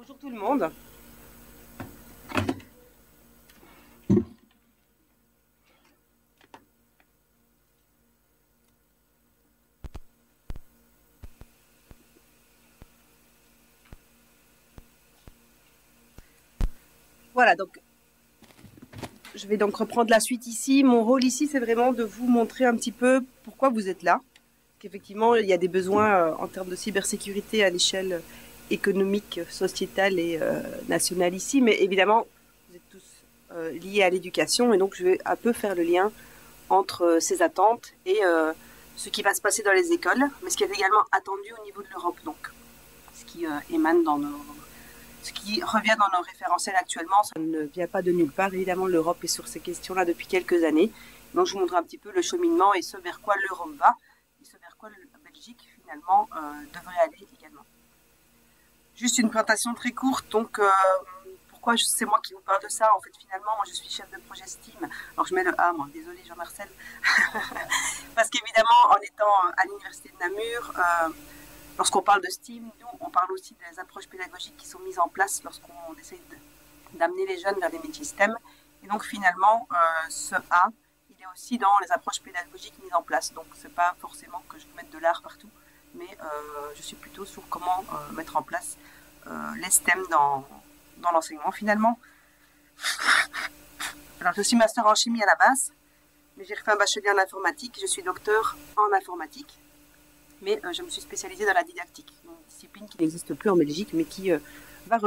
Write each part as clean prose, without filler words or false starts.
Bonjour tout le monde. Voilà, donc je vais donc reprendre la suite ici. Mon rôle ici, c'est vraiment de vous montrer un petit peu pourquoi vous êtes là. Qu'effectivement, il y a des besoins en termes de cybersécurité à l'échelle économique, sociétale et nationale ici, mais évidemment, vous êtes tous liés à l'éducation et donc je vais un peu faire le lien entre ces attentes et ce qui va se passer dans les écoles, mais ce qui est également attendu au niveau de l'Europe, donc ce qui émane dans ce qui revient dans nos référentiels actuellement. Ça ne vient pas de nulle part. Évidemment, l'Europe est sur ces questions-là depuis quelques années. Donc, je vous montre un petit peu le cheminement et ce vers quoi l'Europe va et ce vers quoi la Belgique, finalement, devrait aller également. Juste une présentation très courte. Donc, pourquoi c'est moi qui vous parle de ça? En fait, finalement, moi, je suis chef de projet STEAM. Alors, je mets le A, moi. Désolée, Jean-Marcel. Parce qu'évidemment, en étant à l'université de Namur, lorsqu'on parle de STEAM, nous, on parle aussi des approches pédagogiques qui sont mises en place lorsqu'on essaie d'amener les jeunes vers des métiers STEM. Et donc, finalement, ce A, il est aussi dans les approches pédagogiques mises en place. Donc, c'est pas forcément que je mette de l'art partout, mais je suis plutôt sur comment mettre en place les STEM dans l'enseignement, finalement. Alors, je suis master en chimie à la base, mais j'ai refait un bachelier en informatique. Je suis docteur en informatique. Mais je me suis spécialisée dans la didactique, une discipline qui n'existe plus en Belgique, mais qui va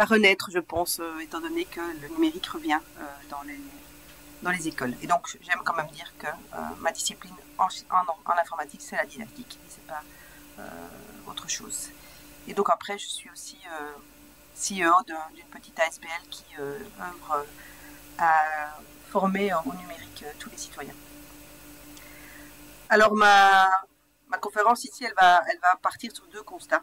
renaître, je pense, étant donné que le numérique revient dans les écoles. Et donc, j'aime quand même dire que ma discipline en informatique, c'est la didactique, et c'est pas autre chose. Et donc après, je suis aussi CEO d'une petite ASBL qui œuvre à former au numérique tous les citoyens. Alors, ma conférence ici, elle va partir sur deux constats.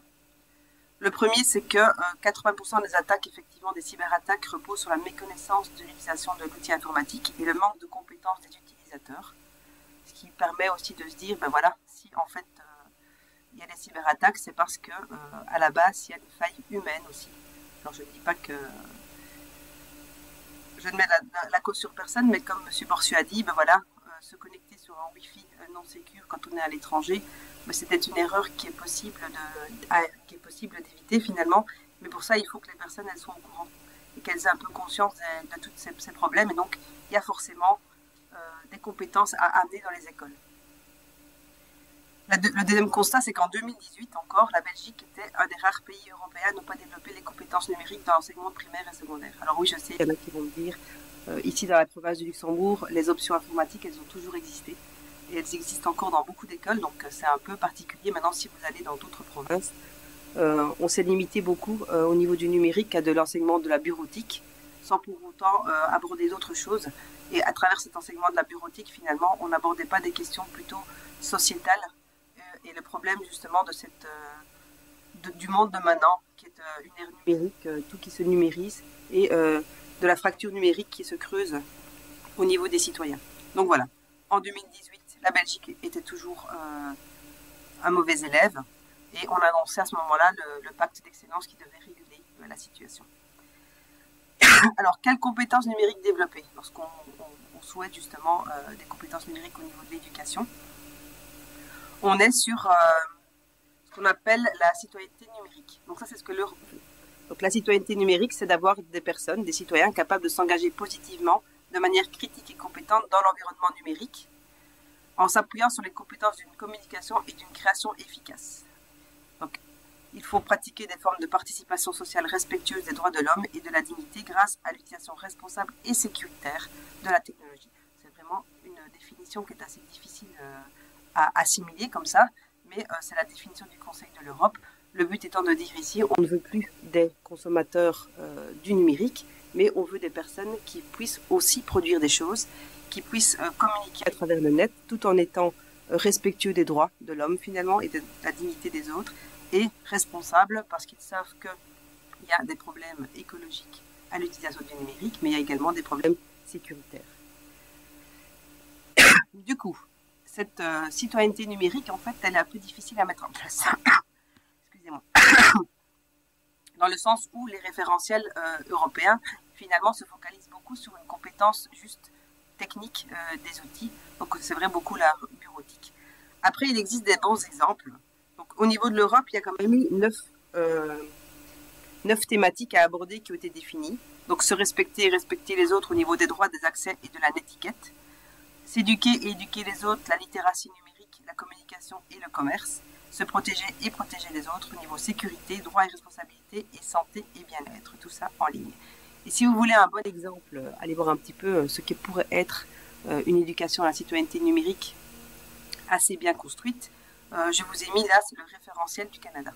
Le premier, c'est que 80% des attaques, effectivement, des cyberattaques, reposent sur la méconnaissance de l'utilisation de l'outil informatique et le manque de compétences des utilisateurs. Ce qui permet aussi de se dire, ben voilà, si en fait il y a des cyberattaques, c'est parce que à la base, il y a des failles humaines aussi. Alors, je ne dis pas que je ne mets la cause sur personne, mais comme M. Borsu a dit, ben voilà, se connecter sur un Wi-Fi non sécure quand on est à l'étranger, ben c'est peut-être une erreur qui est possible d'éviter finalement. Mais pour ça, il faut que les personnes elles soient au courant et qu'elles aient un peu conscience de tous ces problèmes. Et donc, il y a forcément des compétences à amener dans les écoles. Le deuxième constat, c'est qu'en 2018 encore, la Belgique était un des rares pays européens à ne pas développer les compétences numériques dans l'enseignement primaire et secondaire. Alors oui, je sais, il y en a qui vont me dire, ici dans la province du Luxembourg, les options informatiques, elles ont toujours existé. Et elles existent encore dans beaucoup d'écoles, donc c'est un peu particulier. Maintenant, si vous allez dans d'autres provinces, on s'est limité beaucoup au niveau du numérique à de l'enseignement de la bureautique, sans pour autant aborder d'autres choses. Et à travers cet enseignement de la bureautique, finalement, on n'abordait pas des questions plutôt sociétales et le problème justement du monde de maintenant, qui est une ère numérique, tout qui se numérise, et de la fracture numérique qui se creuse au niveau des citoyens. Donc voilà, en 2018, la Belgique était toujours un mauvais élève, et on annonçait à ce moment-là le pacte d'excellence qui devait réguler la situation. Alors, quelles compétences numériques développer lorsqu'on souhaite justement des compétences numériques au niveau de l'éducation? On est sur ce qu'on appelle la citoyenneté numérique. Donc ça, c'est ce que Donc la citoyenneté numérique, c'est d'avoir des personnes, des citoyens capables de s'engager positivement, de manière critique et compétente dans l'environnement numérique, en s'appuyant sur les compétences d'une communication et d'une création efficace. Donc, il faut pratiquer des formes de participation sociale respectueuse des droits de l'homme et de la dignité grâce à l'utilisation responsable et sécuritaire de la technologie. C'est vraiment une définition qui est assez difficile à assimiler comme ça, mais c'est la définition du Conseil de l'Europe. Le but étant de dire ici, on ne veut plus des consommateurs du numérique, mais on veut des personnes qui puissent aussi produire des choses, qui puissent communiquer à travers le net, tout en étant respectueux des droits de l'homme finalement et de la dignité des autres, et responsables parce qu'ils savent qu'il y a des problèmes écologiques à l'utilisation du numérique, mais il y a également des problèmes sécuritaires. Du coup, cette citoyenneté numérique, en fait, elle est un peu difficile à mettre en place. Excusez-moi. dans le sens où les référentiels européens, finalement, se focalisent beaucoup sur une compétence juste technique des outils. Donc, c'est vrai beaucoup la bureautique. Après, il existe des bons exemples. Donc, au niveau de l'Europe, il y a quand même eu 9 thématiques à aborder qui ont été définies. Donc, se respecter et respecter les autres au niveau des droits, des accès et de la netiquette. S'éduquer et éduquer les autres, la littératie numérique, la communication et le commerce. Se protéger et protéger les autres au niveau sécurité, droits et responsabilités et santé et bien-être. Tout ça en ligne. Et si vous voulez un bon exemple, allez voir un petit peu ce que pourrait être une éducation à la citoyenneté numérique assez bien construite. Je vous ai mis là, c'est le référentiel du Canada.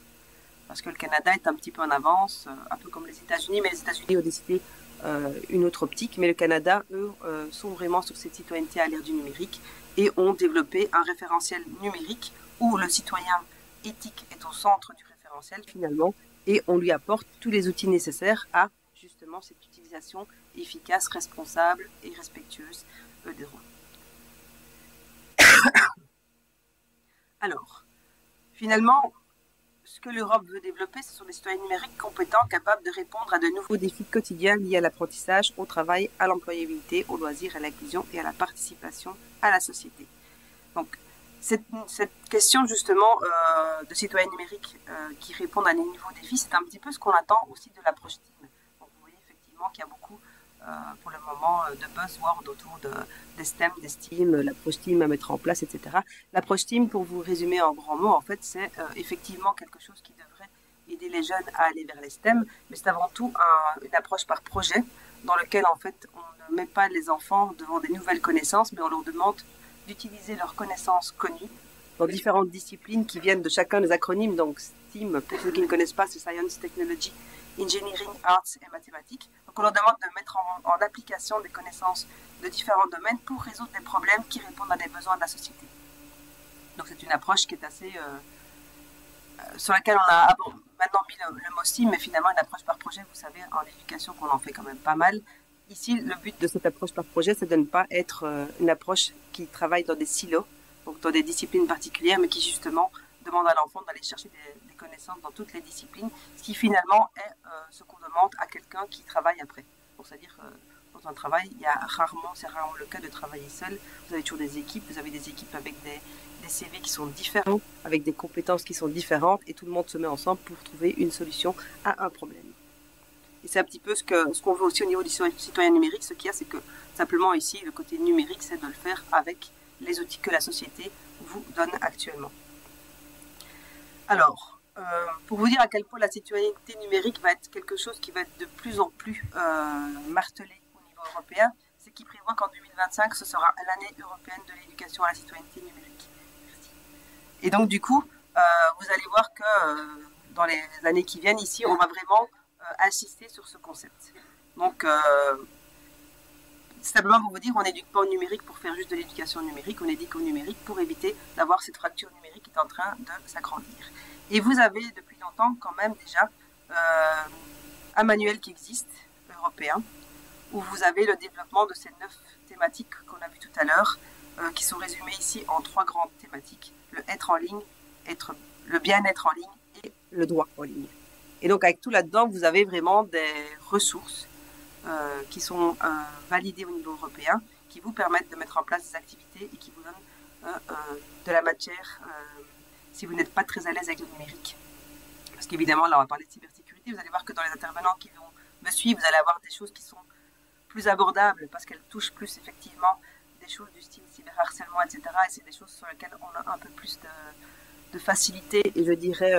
Parce que le Canada est un petit peu en avance, un peu comme les États-Unis, mais les États-Unis ont décidé une autre optique. Mais le Canada, eux, sont vraiment sur cette citoyenneté à l'ère du numérique et ont développé un référentiel numérique où le citoyen éthique est au centre du référentiel finalement et on lui apporte tous les outils nécessaires à justement cette utilisation efficace, responsable et respectueuse des droits. Alors, finalement, ce que l'Europe veut développer, ce sont des citoyens numériques compétents, capables de répondre à de nouveaux défis quotidiens liés à l'apprentissage, au travail, à l'employabilité, aux loisirs, à l'inclusion et à la participation à la société. Donc, cette question justement de citoyens numériques qui répondent à des nouveaux défis, c'est un petit peu ce qu'on attend aussi de l'approche Team. Donc, vous voyez effectivement qu'il y a beaucoup pour le moment de buzzwords autour des STEM, des STEAM, l'approche Team à mettre en place, etc. L'approche Team, pour vous résumer en grands mots, en fait, c'est effectivement quelque chose qui devrait aider les jeunes à aller vers les STEM, mais c'est avant tout une approche par projet dans lequel en fait on ne met pas les enfants devant des nouvelles connaissances, mais on leur demande d'utiliser leurs connaissances connues dans différentes disciplines qui viennent de chacun des acronymes. Donc STEAM, pour ceux qui ne connaissent pas, c'est Science, Technology, Engineering, Arts et Mathématiques. Donc on leur demande de mettre en application des connaissances de différents domaines pour résoudre des problèmes qui répondent à des besoins de la société. Donc c'est une approche qui est assez... sur laquelle on a maintenant mis le mot STEAM, mais finalement une approche par projet, vous savez, en éducation qu'on en fait quand même pas mal. Ici, le but de cette approche par projet, c'est de ne pas être une approche qui travaille dans des silos, donc dans des disciplines particulières, mais qui justement demande à l'enfant d'aller chercher des connaissances dans toutes les disciplines, ce qui finalement est ce qu'on demande à quelqu'un qui travaille après. Donc, c'est-à-dire dans un travail, c'est rarement le cas de travailler seul. Vous avez toujours des équipes, vous avez des équipes avec des CV qui sont différents, avec des compétences qui sont différentes, et tout le monde se met ensemble pour trouver une solution à un problème. Et c'est un petit peu ce qu'on veut aussi au niveau du citoyen numérique. Ce qu'il y a, c'est que simplement ici, le côté numérique, c'est de le faire avec les outils que la société vous donne actuellement. Alors, pour vous dire à quel point la citoyenneté numérique va être quelque chose qui va être de plus en plus martelé au niveau européen, c'est qu'il prévoit qu'en 2025, ce sera l'année européenne de l'éducation à la citoyenneté numérique. Merci. Et donc, du coup, vous allez voir que dans les années qui viennent, ici, on va vraiment insister sur ce concept. Donc, simplement pour vous dire, on n'éduque pas au numérique pour faire juste de l'éducation numérique, on éduque au numérique pour éviter d'avoir cette fracture numérique qui est en train de s'agrandir. Et vous avez depuis longtemps quand même déjà un manuel qui existe, européen, où vous avez le développement de ces 9 thématiques qu'on a vues tout à l'heure, qui sont résumées ici en 3 grandes thématiques, le être en ligne, le bien-être en ligne et le droit en ligne. Et donc avec tout là-dedans, vous avez vraiment des ressources qui sont validées au niveau européen, qui vous permettent de mettre en place des activités et qui vous donnent de la matière si vous n'êtes pas très à l'aise avec le numérique. Parce qu'évidemment, là on va parler de cybersécurité, vous allez voir que dans les intervenants qui vont me suivre, vous allez avoir des choses qui sont plus abordables parce qu'elles touchent plus effectivement des choses du style cyberharcèlement, etc. Et c'est des choses sur lesquelles on a un peu plus de facilité et je dirais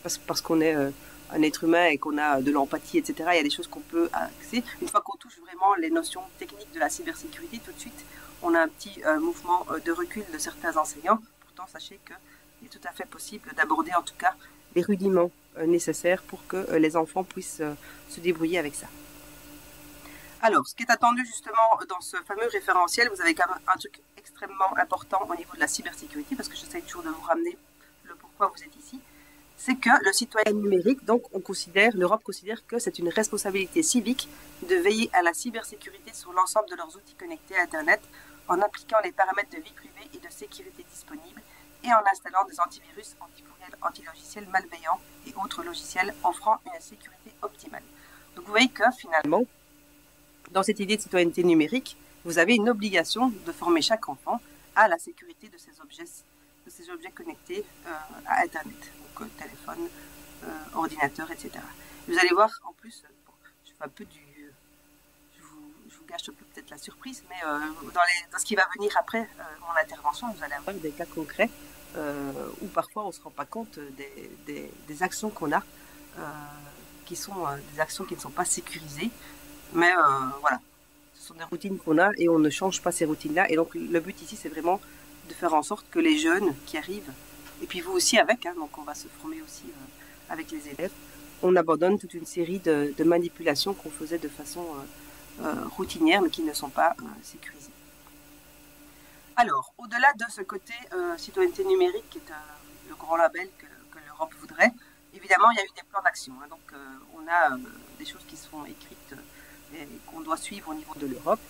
parce qu'on est un être humain et qu'on a de l'empathie, etc. Il y a des choses qu'on peut accéder. Une fois qu'on touche vraiment les notions techniques de la cybersécurité, tout de suite, on a un petit mouvement de recul de certains enseignants. Pourtant, sachez qu'il est tout à fait possible d'aborder en tout cas les rudiments nécessaires pour que les enfants puissent se débrouiller avec ça. Alors, ce qui est attendu justement dans ce fameux référentiel, vous avez quand même un truc extrêmement important au niveau de la cybersécurité, parce que j'essaie toujours de vous ramener le pourquoi vous êtes ici. C'est que le citoyen numérique, donc l'Europe considère que c'est une responsabilité civique de veiller à la cybersécurité sur l'ensemble de leurs outils connectés à Internet en appliquant les paramètres de vie privée et de sécurité disponibles et en installant des antivirus, anticourriels, antilogiciels malveillants et autres logiciels offrant une sécurité optimale. Donc vous voyez que finalement, dans cette idée de citoyenneté numérique, vous avez une obligation de former chaque enfant à la sécurité de ces objets connectés à Internet, donc téléphone, ordinateur, etc. Vous allez voir, en plus, je fais un peu je vous gâche un peu peut-être la surprise, mais dans ce qui va venir après mon intervention, vous allez avoir des cas concrets où parfois on ne se rend pas compte des actions qu'on a, qui sont des actions qui ne sont pas sécurisées, mais voilà, ce sont des routines qu'on a et on ne change pas ces routines-là. Et donc le but ici, c'est vraiment de faire en sorte que les jeunes qui arrivent, et puis vous aussi avec, hein, donc on va se former aussi avec les élèves, on abandonne toute une série de manipulations qu'on faisait de façon routinière, mais qui ne sont pas sécurisées. Alors, au-delà de ce côté citoyenneté numérique, qui est le grand label que l'Europe voudrait, évidemment, il y a eu des plans d'action. Hein, donc, on a des choses qui sont écrites et qu'on doit suivre au niveau de l'Europe.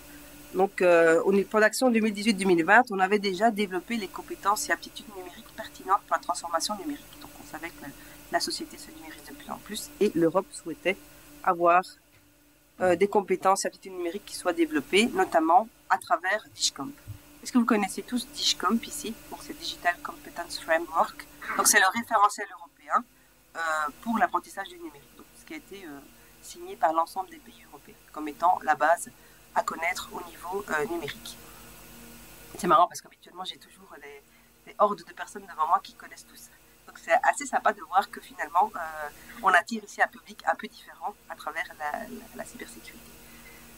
Donc, au plan d'action 2018-2020, on avait déjà développé les compétences et aptitudes numériques pertinentes pour la transformation numérique. Donc, on savait que la société se numérise de plus en plus et l'Europe souhaitait avoir des compétences et aptitudes numériques qui soient développées, notamment à travers DIGCOMP. Est-ce que vous connaissez tous DIGCOMP ici? Donc, c'est Digital Competence Framework. Donc, c'est le référentiel européen pour l'apprentissage du numérique. Donc, ce qui a été signé par l'ensemble des pays européens comme étant la base à connaître au niveau numérique. C'est marrant parce qu'habituellement, j'ai toujours des hordes de personnes devant moi qui connaissent tout ça. Donc, c'est assez sympa de voir que finalement, on attire ici un public un peu différent à travers la cybersécurité.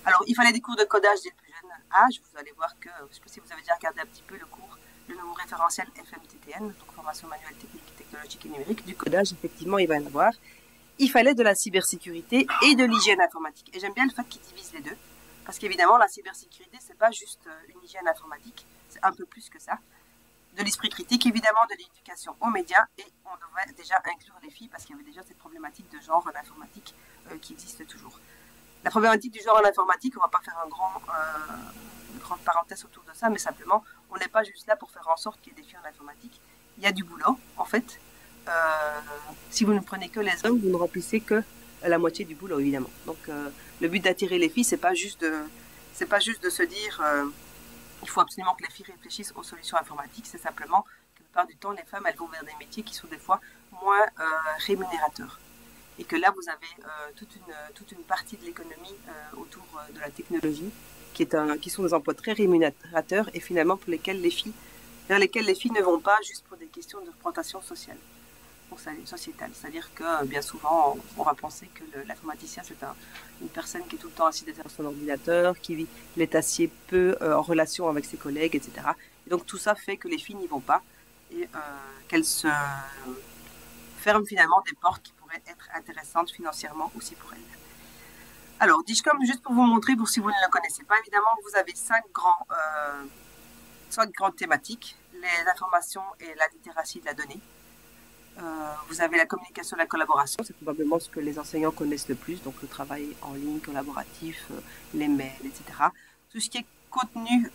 Alors, il fallait des cours de codage dès le plus jeune âge. Vous allez voir que, je ne sais pas si vous avez déjà regardé un petit peu le nouveau référentiel FMTTN, donc formation manuelle technique, technologique et numérique. Du codage, effectivement, il va y en avoir. Il fallait de la cybersécurité et de l'hygiène informatique. Et j'aime bien le fait qu'ils divisent les deux, parce qu'évidemment, la cybersécurité, c'est pas juste une hygiène informatique, c'est un peu plus que ça. De l'esprit critique, évidemment, de l'éducation aux médias, et on devrait déjà inclure les filles, parce qu'il y avait déjà cette problématique de genre en informatique qui existe toujours. La problématique du genre en informatique, on ne va pas faire une grande parenthèse autour de ça, mais simplement, on n'est pas juste là pour faire en sorte qu'il y ait des filles en informatique. Il y a du boulot, en fait. Si vous ne prenez que les hommes, vous ne remplissez que la moitié du boulot, évidemment. Donc, le but d'attirer les filles, c'est pas juste de se dire il faut absolument que les filles réfléchissent aux solutions informatiques. C'est simplement que la plupart du temps, les femmes, elles vont vers des métiers qui sont des fois moins rémunérateurs. Et que là, vous avez toute une partie de l'économie autour de la technologie qui sont des emplois très rémunérateurs et finalement vers lesquels les filles ne vont pas juste pour des questions de représentation sociale. Donc, sociétale. C'est-à-dire que bien souvent, on va penser que l'informaticien, c'est une personne qui est tout le temps assise derrière son ordinateur, qui est assez peu en relation avec ses collègues, etc. Et donc, tout ça fait que les filles n'y vont pas et qu'elles se ferment finalement des portes qui pourraient être intéressantes financièrement aussi pour elles. Alors, DIGCOMP, juste pour vous montrer, pour si vous ne le connaissez pas, évidemment, vous avez 5 grandes thématiques. Les informations et la littératie de la donnée. Vous avez la communication et la collaboration, c'est probablement ce que les enseignants connaissent le plus, donc le travail en ligne, collaboratif, les mails, etc. Tout ce qui est contenu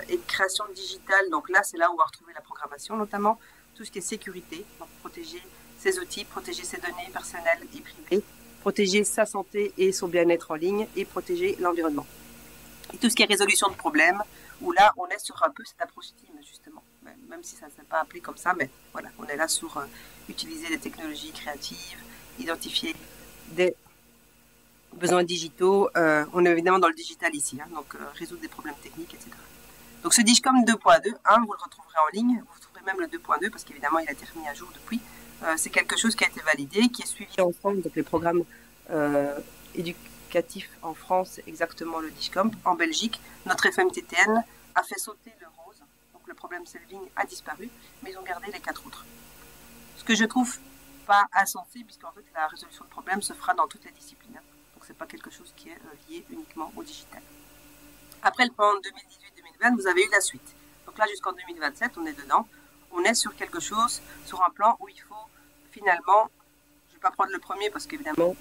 et création digitale, donc là, c'est là où on va retrouver la programmation notamment. Tout ce qui est sécurité, donc protéger ses outils, protéger ses données personnelles et privées, protéger sa santé et son bien-être en ligne et protéger l'environnement. Et tout ce qui est résolution de problèmes, où là, on est sur un peu cette approche team, justement. Même si ça ne s'est pas appelé comme ça, mais voilà, on est là sur utiliser des technologies créatives, identifier des besoins digitaux. On est évidemment dans le digital ici, hein, donc résoudre des problèmes techniques, etc. Donc ce DIGCOMP 2.2, vous le retrouverez en ligne, vous trouverez même le 2.2, parce qu'évidemment, il a été remis à jour depuis. C'est quelque chose qui a été validé, qui est suivi en France, donc les programmes éducatifs en France, c'est exactement le DIGCOMP. En Belgique, notre FMTTN a fait sauter le rose. Le problème solving a disparu, mais ils ont gardé les 4 autres. Ce que je trouve pas insensé, puisqu'en fait la résolution de problèmes se fera dans toutes les disciplines. Donc c'est pas quelque chose qui est lié uniquement au digital. Après le plan 2018-2020, vous avez eu la suite. Donc là jusqu'en 2027, on est dedans. On est sur quelque chose, sur un plan où il faut finalement, je vais pas prendre le premier parce qu'évidemment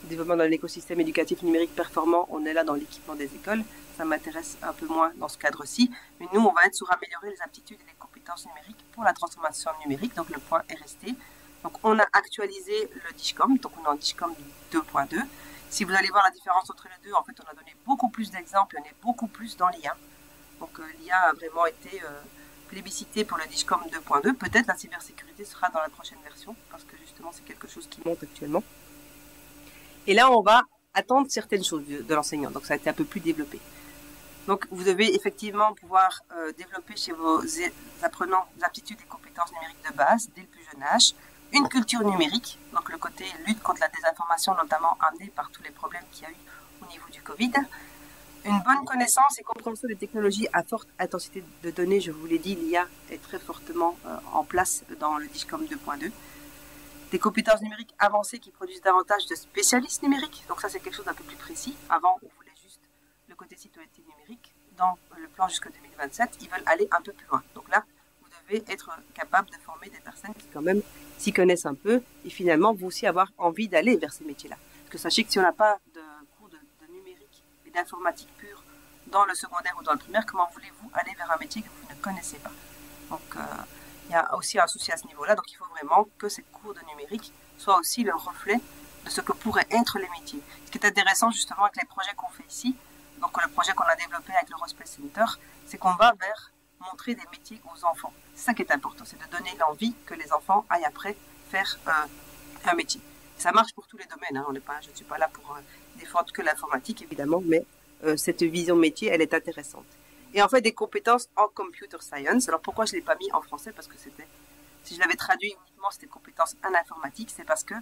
développement dans l'écosystème éducatif numérique performant, on est là dans l'équipement des écoles. Ça m'intéresse un peu moins dans ce cadre-ci. Mais nous, on va être sur améliorer les aptitudes et les compétences numériques pour la transformation numérique. Donc, le point est resté. Donc, on a actualisé le DIGCOM. Donc, on est en DIGCOM 2.2. Si vous allez voir la différence entre les deux, en fait, on a donné beaucoup plus d'exemples. On est beaucoup plus dans l'IA. Donc, l'IA a vraiment été plébiscité pour le DIGCOM 2.2. Peut-être la cybersécurité sera dans la prochaine version parce que justement, c'est quelque chose qui monte actuellement. Et là, on va attendre certaines choses de l'enseignant. Donc, ça a été un peu plus développé. Donc, vous devez effectivement pouvoir développer chez vos apprenants des aptitudes et compétences numériques de base dès le plus jeune âge. Une culture numérique, donc le côté lutte contre la désinformation, notamment amenée par tous les problèmes qu'il y a eu au niveau du Covid. Une bonne connaissance et compréhension des technologies à forte intensité de données. Je vous l'ai dit, l'IA est très fortement en place dans le DIGCOM 2.2. Des compétences numériques avancées qui produisent davantage de spécialistes numériques. Donc ça, c'est quelque chose d'un peu plus précis. Avant, on voulait juste le côté citoyenneté numérique. Dans le plan jusqu'en 2027, ils veulent aller un peu plus loin. Donc là, vous devez être capable de former des personnes qui quand même s'y connaissent un peu et finalement vont aussi avoir envie d'aller vers ces métiers-là. Parce que sachez que si on n'a pas de cours de numérique et d'informatique pure dans le secondaire ou dans le primaire, comment voulez-vous aller vers un métier que vous ne connaissez pas? Donc, il y a aussi un souci à ce niveau-là. Donc, il faut vraiment que ces cours de numérique soient aussi le reflet de ce que pourraient être les métiers. Ce qui est intéressant justement avec les projets qu'on fait ici, donc le projet qu'on a développé avec le Rospace Center, c'est qu'on va vers montrer des métiers aux enfants. C'est ça qui est important, c'est de donner l'envie que les enfants aillent après faire un métier. Ça marche pour tous les domaines. Hein. Je ne suis pas là pour défendre que l'informatique, évidemment, mais cette vision métier, elle est intéressante. Et en fait, des compétences en computer science. Alors, pourquoi je ne l'ai pas mis en français? Parce que si je l'avais traduit uniquement, c'était compétences en informatique. C'est parce que,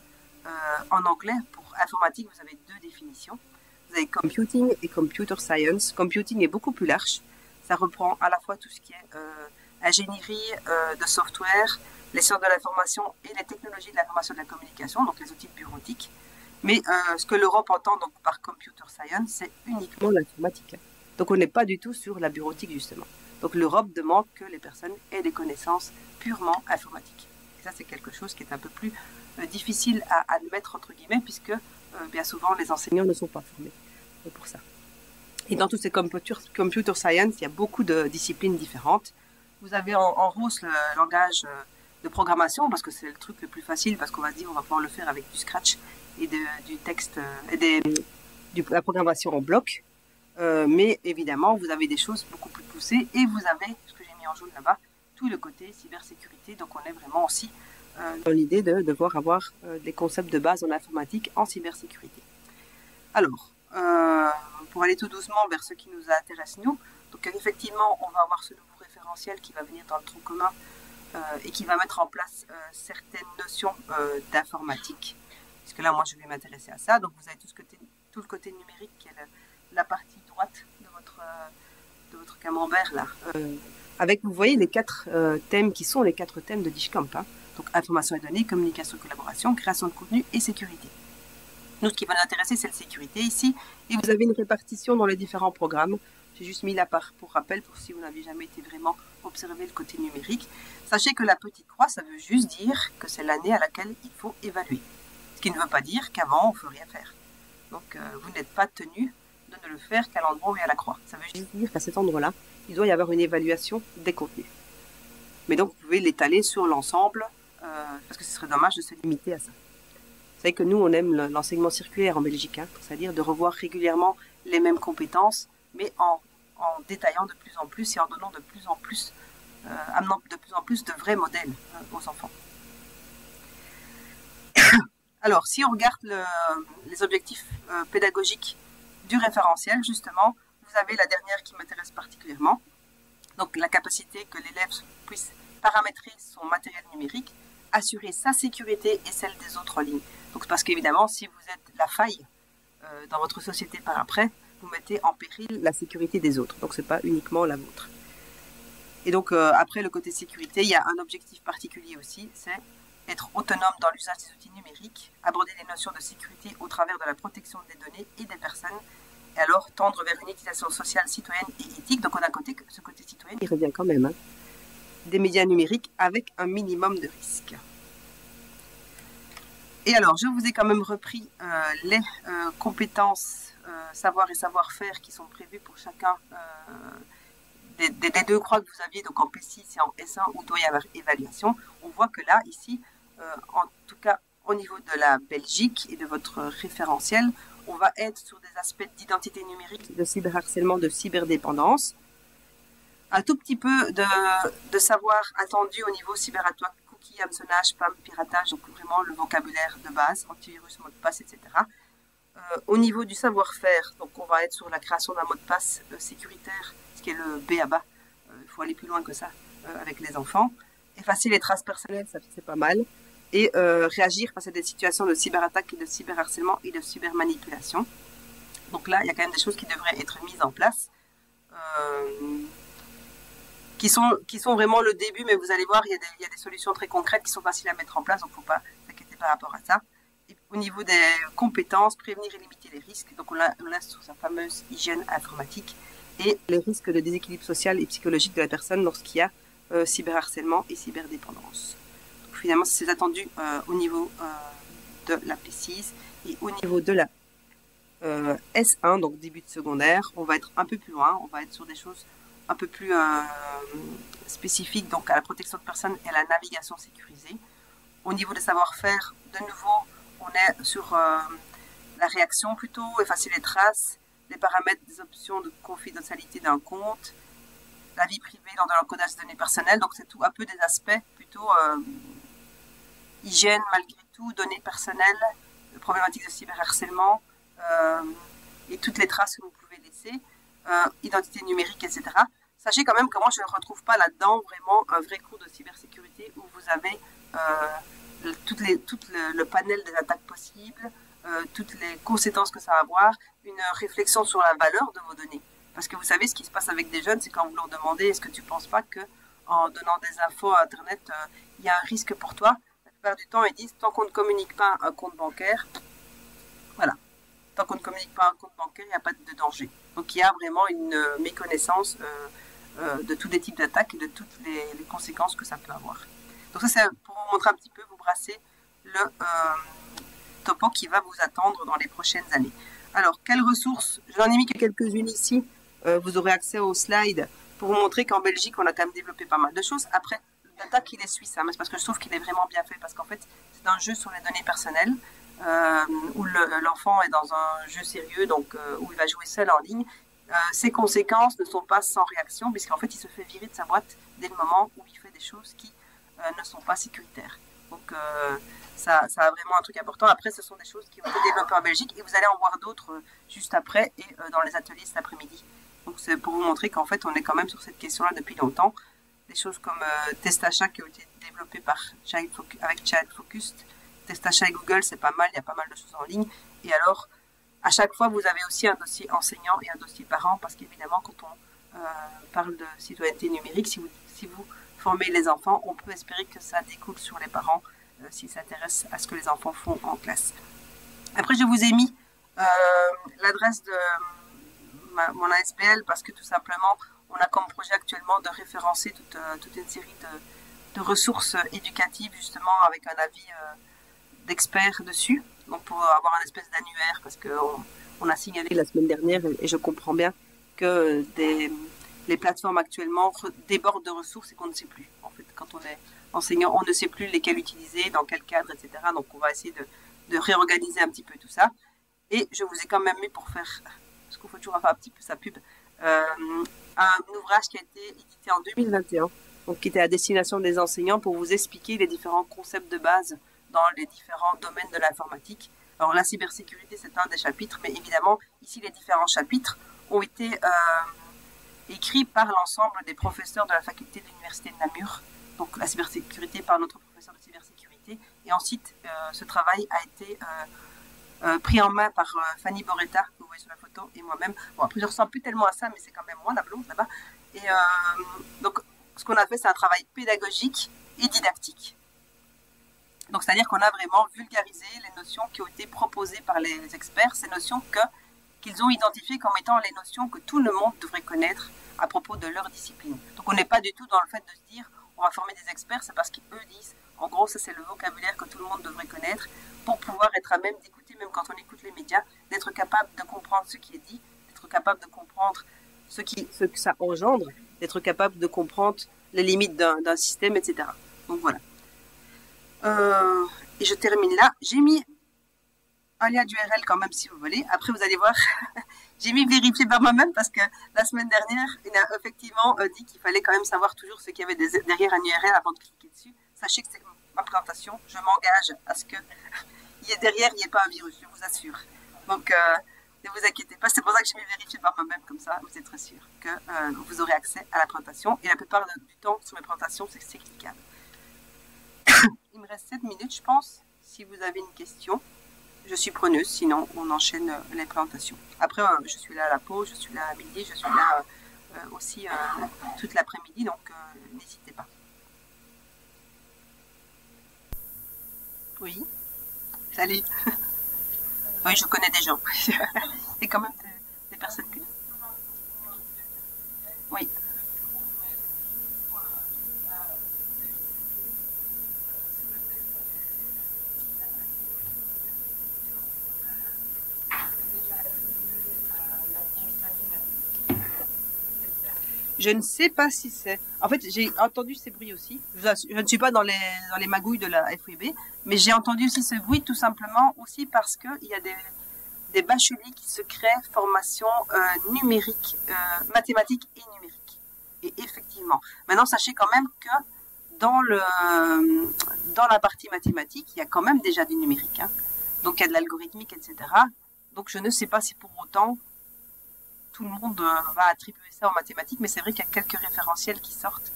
en anglais, pour informatique, vous avez deux définitions. Vous avez computing et computer science. Computing est beaucoup plus large. Ça reprend à la fois tout ce qui est ingénierie de software, les sciences de l'information et les technologies de l'information et de la communication, donc les outils de bureautique. Mais ce que l'Europe entend donc par computer science, c'est uniquement l'informatique. Donc on n'est pas du tout sur la bureautique justement. Donc l'Europe demande que les personnes aient des connaissances purement informatiques. Et ça c'est quelque chose qui est un peu plus difficile à admettre entre guillemets puisque bien souvent les enseignants ne sont pas formés pour ça. Et dans tous ces computer science, il y a beaucoup de disciplines différentes. Vous avez en rose le langage de programmation parce que c'est le truc le plus facile parce qu'on va se dire on va pouvoir le faire avec du Scratch et du texte et de la programmation en bloc. Mais évidemment, vous avez des choses beaucoup plus poussées et vous avez, ce que j'ai mis en jaune là-bas, tout le côté cybersécurité. Donc, on est vraiment aussi dans l'idée de devoir avoir des concepts de base en informatique en cybersécurité. Alors, pour aller tout doucement vers ce qui nous intéresse, nous, donc effectivement, on va avoir ce nouveau référentiel qui va venir dans le tronc commun et qui va mettre en place certaines notions d'informatique. Parce que là, moi, je vais m'intéresser à ça. Donc, vous avez tout le côté numérique qui est la partie droite de votre camembert là. Avec, vous voyez, les quatre thèmes qui sont les quatre thèmes de DIGCOM. Hein. Donc, information et données, communication et collaboration, création de contenu et sécurité. Nous, ce qui va nous intéresser, c'est la sécurité ici. Et vous avez une répartition dans les différents programmes. J'ai juste mis là pour rappel, pour si vous n'avez jamais été vraiment observé le côté numérique. Sachez que la petite croix, ça veut juste dire que c'est l'année à laquelle il faut évaluer. Ce qui ne veut pas dire qu'avant, on ne peut rien faire. Donc, vous n'êtes pas tenu de ne le faire qu'à l'endroit où il y a la croix. Ça veut juste dire qu'à cet endroit-là, il doit y avoir une évaluation des contenus. Mais donc, vous pouvez l'étaler sur l'ensemble, parce que ce serait dommage de se limiter à ça. Vous savez que nous, on aime l'enseignement circulaire en Belgique, hein, c'est-à-dire de revoir régulièrement les mêmes compétences, mais en détaillant de plus en plus et en donnant de plus en plus, amenant de plus en plus de vrais modèles aux enfants. Alors, si on regarde les objectifs pédagogiques du référentiel, justement, vous avez la dernière qui m'intéresse particulièrement. Donc, la capacité que l'élève puisse paramétrer son matériel numérique, assurer sa sécurité et celle des autres en ligne. Donc, parce qu'évidemment, si vous êtes la faille dans votre société par après, vous mettez en péril la sécurité des autres. Donc, ce n'est pas uniquement la vôtre. Et donc, après le côté sécurité, il y a un objectif particulier aussi, c'est être autonome dans l'usage des outils numériques, aborder les notions de sécurité au travers de la protection des données et des personnes, et alors tendre vers une utilisation sociale, citoyenne et éthique. Donc on a ce côté citoyen, il revient quand même, hein, des médias numériques avec un minimum de risques. Et alors, je vous ai quand même repris les compétences, savoir et savoir-faire qui sont prévues pour chacun des deux croix que vous aviez, donc en P6 et en S1, où doit y avoir évaluation. On voit que là, ici, en tout cas au niveau de la Belgique et de votre référentiel, on va être sur des aspects d'identité numérique, de cyberharcèlement, de cyberdépendance. Un tout petit peu de savoir attendu au niveau cyberattaque, cookies, hameçonnage, spam, piratage, donc vraiment le vocabulaire de base, antivirus, mot de passe, etc. Au niveau du savoir-faire, donc on va être sur la création d'un mot de passe sécuritaire, ce qui est le B à bas. Il faut aller plus loin que ça avec les enfants. Effacer les traces personnelles, ça c'est pas mal. Et réagir face à des situations de cyberattaque et de cyberharcèlement et de cybermanipulation. Donc là, il y a quand même des choses qui devraient être mises en place. Qui sont vraiment le début, mais vous allez voir, il y a des solutions très concrètes qui sont faciles à mettre en place, donc il ne faut pas s'inquiéter par rapport à ça. Et au niveau des compétences, prévenir et limiter les risques, donc on est sur sa fameuse hygiène informatique, et les risques de déséquilibre social et psychologique de la personne lorsqu'il y a cyberharcèlement et cyberdépendance. Donc finalement, c'est attendu au niveau de la P6 et au niveau de la S1, donc début de secondaire, on va être un peu plus loin, on va être sur des choses un peu plus spécifique, donc à la protection de personnes et à la navigation sécurisée. Au niveau des savoir-faire, de nouveau, on est sur la réaction plutôt, effacer les traces, les paramètres des options de confidentialité d'un compte, la vie privée dans de l'encodage de données personnelles, donc c'est tout un peu des aspects plutôt hygiène malgré tout, données personnelles, problématiques de cyberharcèlement et toutes les traces que vous pouvez laisser, identité numérique, etc. Sachez quand même que moi, je ne retrouve pas là-dedans vraiment un vrai cours de cybersécurité où vous avez tout le panel des attaques possibles, toutes les conséquences que ça va avoir, une réflexion sur la valeur de vos données. Parce que vous savez, ce qui se passe avec des jeunes, c'est quand vous leur demandez est-ce que tu ne penses pas qu'en donnant des infos à Internet, il y a un risque pour toi. La plupart du temps, ils disent tant qu'on ne communique pas un compte bancaire, voilà. Tant qu'on ne communique pas un compte bancaire, il n'y a pas de danger. Donc il y a vraiment une méconnaissance de tous les types d'attaques et de toutes les conséquences que ça peut avoir. Donc ça, c'est pour vous montrer un petit peu, vous brasser le topo qui va vous attendre dans les prochaines années. Alors, quelles ressources? J'en ai mis que quelques-unes ici. Vous aurez accès aux slides pour vous montrer qu'en Belgique, on a quand même développé pas mal de choses. Après, l'attaque, il est suisse, hein, mais c'est parce que je trouve qu'il est vraiment bien fait, parce qu'en fait, c'est un jeu sur les données personnelles, où l'enfant est dans un jeu sérieux, donc où il va jouer seul en ligne. Ses conséquences ne sont pas sans réaction, puisqu'en fait, il se fait virer de sa boîte dès le moment où il fait des choses qui ne sont pas sécuritaires. Donc, ça a vraiment un truc important. Après, ce sont des choses qui ont été développées en Belgique, et vous allez en voir d'autres juste après et dans les ateliers cet après-midi. Donc, c'est pour vous montrer qu'en fait, on est quand même sur cette question-là depuis longtemps. Des choses comme Test Achat qui ont été développées avec Child Focused. Test Achat et Google, c'est pas mal, il y a pas mal de choses en ligne. Et alors, à chaque fois, vous avez aussi un dossier enseignant et un dossier parent, parce qu'évidemment, quand on parle de citoyenneté numérique, si vous formez les enfants, on peut espérer que ça découle sur les parents s'ils s'intéressent à ce que les enfants font en classe. Après, je vous ai mis l'adresse de mon ASBL parce que tout simplement, on a comme projet actuellement de référencer toute une série de ressources éducatives, justement, avec un avis d'experts dessus. Donc, pour avoir un espèce d'annuaire, parce qu'on a signalé la semaine dernière, et je comprends bien que les plateformes actuellement débordent de ressources et qu'on ne sait plus. En fait, quand on est enseignant, on ne sait plus lesquelles utiliser, dans quel cadre, etc. Donc, on va essayer de réorganiser un petit peu tout ça. Et je vous ai quand même mis pour faire, parce qu'il faut toujours faire un petit peu sa pub, un ouvrage qui a été édité en 2021, donc qui était à destination des enseignants pour vous expliquer les différents concepts de base dans les différents domaines de l'informatique. Alors, la cybersécurité, c'est un des chapitres, mais évidemment, ici, les différents chapitres ont été écrits par l'ensemble des professeurs de la faculté de l'Université de Namur, donc la cybersécurité par notre professeur de cybersécurité. Et ensuite, ce travail a été pris en main par Fanny Boretta, que vous voyez sur la photo, et moi-même. Bon, après, je ne ressemble plus tellement à ça, mais c'est quand même moi, la blonde, là-bas. Et donc, ce qu'on a fait, c'est un travail pédagogique et didactique. Donc, c'est-à-dire qu'on a vraiment vulgarisé les notions qui ont été proposées par les experts, ces notions qu'ils ont identifiées comme étant les notions que tout le monde devrait connaître à propos de leur discipline. Donc, on n'est pas du tout dans le fait de se dire on va former des experts, c'est parce qu'eux disent En gros, ça c'est le vocabulaire que tout le monde devrait connaître pour pouvoir être à même d'écouter, même quand on écoute les médias, d'être capable de comprendre ce qui est dit, d'être capable de comprendre ce que ça engendre, d'être capable de comprendre les limites d'un système, etc. Donc voilà. Et je termine là. J'ai mis un lien d'URL quand même si vous voulez. Après, vous allez voir, j'ai mis vérifier par moi-même parce que la semaine dernière, il a effectivement dit qu'il fallait quand même savoir toujours ce qu'il y avait derrière un URL avant de cliquer dessus. Sachez que c'est ma présentation. Je m'engage à ce que derrière, il n'y ait pas un virus, je vous assure. Donc, ne vous inquiétez pas. C'est pour ça que j'ai mis vérifier par moi-même, comme ça, vous êtes très sûr que vous aurez accès à la présentation. Et la plupart du temps, sur mes présentations, c'est cliquable. Il me reste 7 minutes, je pense. Si vous avez une question, je suis preneuse. Sinon, on enchaîne les présentations. Après, je suis là à la pause, je suis là à midi, je suis là aussi toute l'après-midi. Donc, n'hésitez pas. Oui. Salut. Oui, je connais des gens. C'est quand même des personnes que... Oui. Je ne sais pas si c'est... En fait, j'ai entendu ces bruits aussi. Je ne suis pas dans les magouilles de la FEB, mais j'ai entendu aussi ce bruit tout simplement aussi parce qu'il y a des bacheliers qui se créent formation numérique, mathématiques et numérique. Et effectivement. Maintenant, sachez quand même que dans la partie mathématique, il y a quand même déjà du numérique. Hein. Donc, il y a de l'algorithmique, etc. Donc, je ne sais pas si pour autant tout le monde va attribuer ça aux mathématiques, mais c'est vrai qu'il y a quelques référentiels qui sortent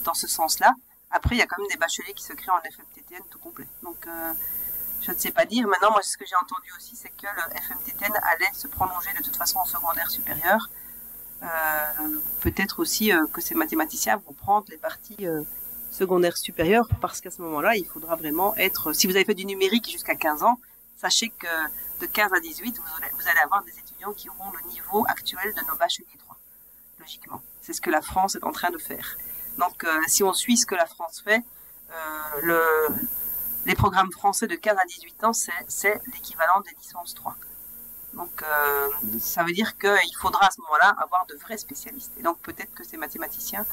dans ce sens-là. Après, il y a quand même des bacheliers qui se créent en FMTTN tout complet. Donc, je ne sais pas dire. Maintenant, moi, ce que j'ai entendu aussi, c'est que le FMTTN allait se prolonger de toute façon en secondaire supérieur. Peut-être aussi que ces mathématiciens vont prendre les parties secondaires supérieures, parce qu'à ce moment-là, il faudra vraiment être... Si vous avez fait du numérique jusqu'à 15 ans, sachez que de 15 à 18, vous allez avoir des étudiants qui auront le niveau actuel de nos bacheliers 3, logiquement. C'est ce que la France est en train de faire. Donc, si on suit ce que la France fait, les programmes français de 15 à 18 ans, c'est l'équivalent des licences 3. Donc, ça veut dire qu'il faudra à ce moment-là avoir de vrais spécialistes. Et donc, peut-être que ces mathématiciens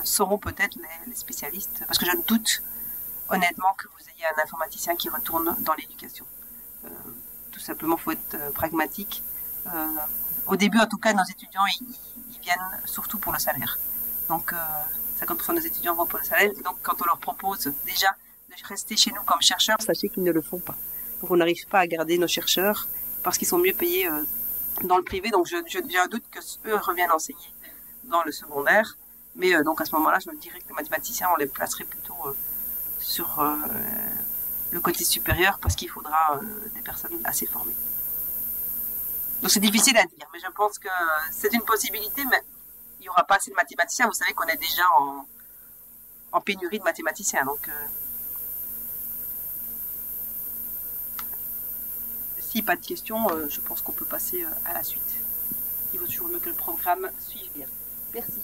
seront peut-être les spécialistes. Parce que je doute, honnêtement, que vous ayez un informaticien qui retourne dans l'éducation. Tout simplement, il faut être pragmatique. Au début, en tout cas, nos étudiants, ils viennent surtout pour le salaire. Donc, 50% de nos étudiants vont pour le salaire. Et donc, quand on leur propose déjà de rester chez nous comme chercheurs, sachez qu'ils ne le font pas. Donc, on n'arrive pas à garder nos chercheurs parce qu'ils sont mieux payés dans le privé. Donc, j'ai un doute que eux reviennent enseigner dans le secondaire. Mais donc, à ce moment-là, je me dirais que les mathématiciens, on les placerait plutôt sur le côté supérieur parce qu'il faudra des personnes assez formées. Donc, c'est difficile à dire, mais je pense que c'est une possibilité, mais il n'y aura pas assez de mathématiciens. Vous savez qu'on est déjà en pénurie de mathématiciens. Donc, si pas de questions, je pense qu'on peut passer à la suite. Il vaut toujours mieux que le programme suive bien. Merci.